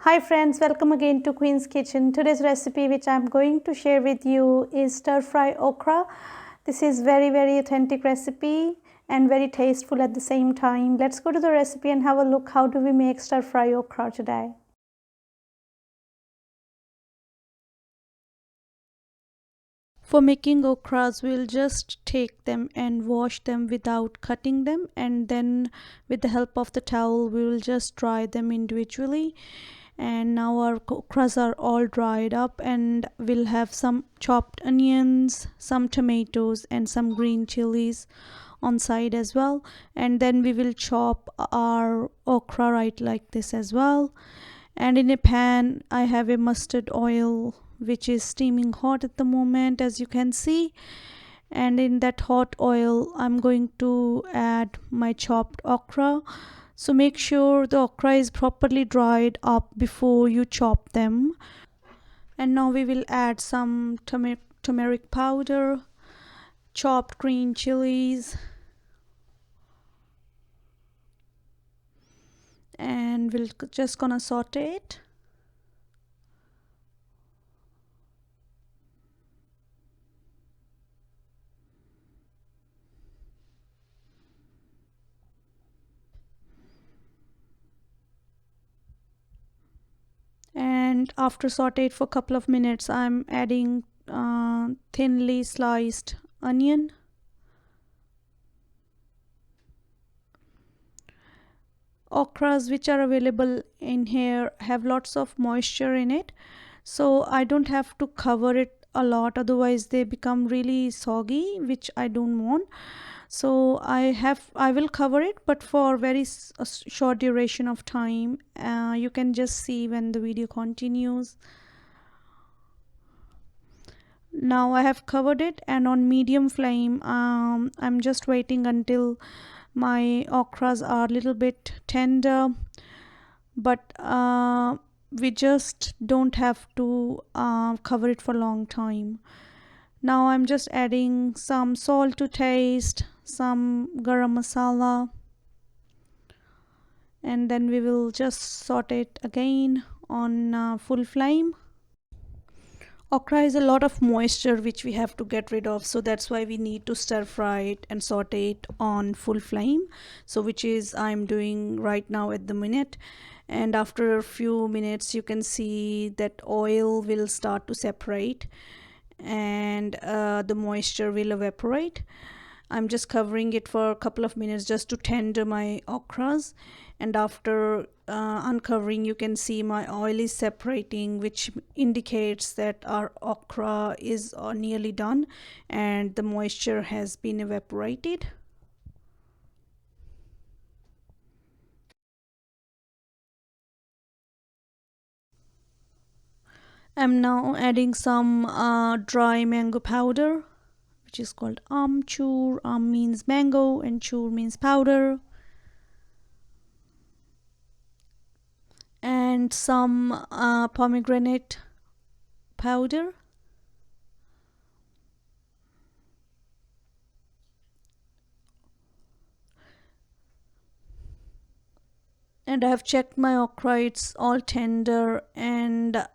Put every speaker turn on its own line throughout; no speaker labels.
Hi friends, welcome again to Queen's Kitchen. Today's recipe which I'm going to share with you is stir fry okra. This is very authentic recipe and very tasteful at the same time. Let's go to the recipe and have a look how do we make stir fry okra today. For making okras, we'll just take them and wash them without cutting them, and then with the help of the towel we will just dry them individually. And now our okras are all dried up, and we'll have some chopped onions, some tomatoes and some green chilies on side as well. And then we will chop our okra right like this as well. And in a pan I have a mustard oil which is steaming hot at the moment, as you can see. And in that hot oil I'm going to add my chopped okra. So make sure the okra is properly dried up before you chop them. And now we will add some turmeric powder, chopped green chilies, and we'll just gonna saute it. And after saute it for a couple of minutes, I'm adding thinly sliced onion, okras which are available in here have lots of moisture in it, so I don't have to cover it a lot, otherwise they become really soggy, which I don't want. So I will cover it, but for very short duration of time. You can just see when the video continues. Now I have covered it, and on medium flame I'm just waiting until my okras are a little bit tender, but we just don't have to cover it for a long time. Now I'm just adding some salt to taste, some garam masala, and then we will just saute it again on full flame. Okra has a lot of moisture which we have to get rid of, so that's why we need to stir fry it and saute it on full flame, so which is I'm doing right now at the minute. And after a few minutes you can see that oil will start to separate, and the moisture will evaporate. I'm just covering it for a couple of minutes just to tender my okras, and after uncovering you can see my oil is separating, which indicates that our okra is nearly done and the moisture has been evaporated. I'm now adding some dry mango powder, which is called amchur. Means mango and chur means powder. And some pomegranate powder. And I have checked my okra, it's all tender, and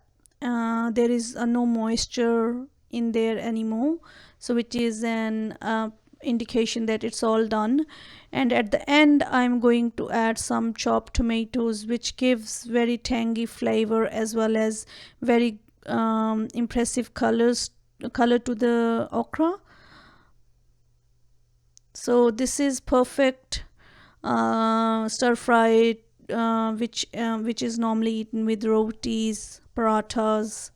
there is no moisture in there anymore, so which is an indication that it's all done. And at the end I'm going to add some chopped tomatoes, which gives very tangy flavor as well as very impressive color to the okra. So this is perfect stir fry, which is normally eaten with rotis, parathas.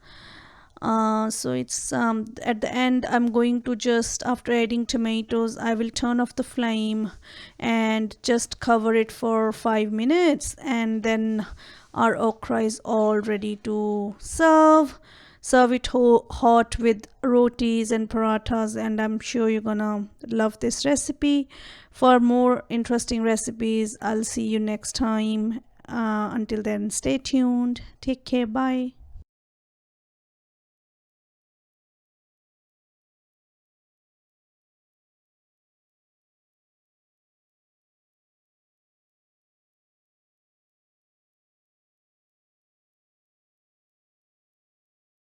So it's at the end I'm going to just, after adding tomatoes, I will turn off the flame and just cover it for 5 minutes, and then our okra is all ready to serve it hot with rotis and parathas. And I'm sure you're gonna love this recipe. For more interesting recipes, I'll see you next time. Until then, stay tuned. Take care. Bye.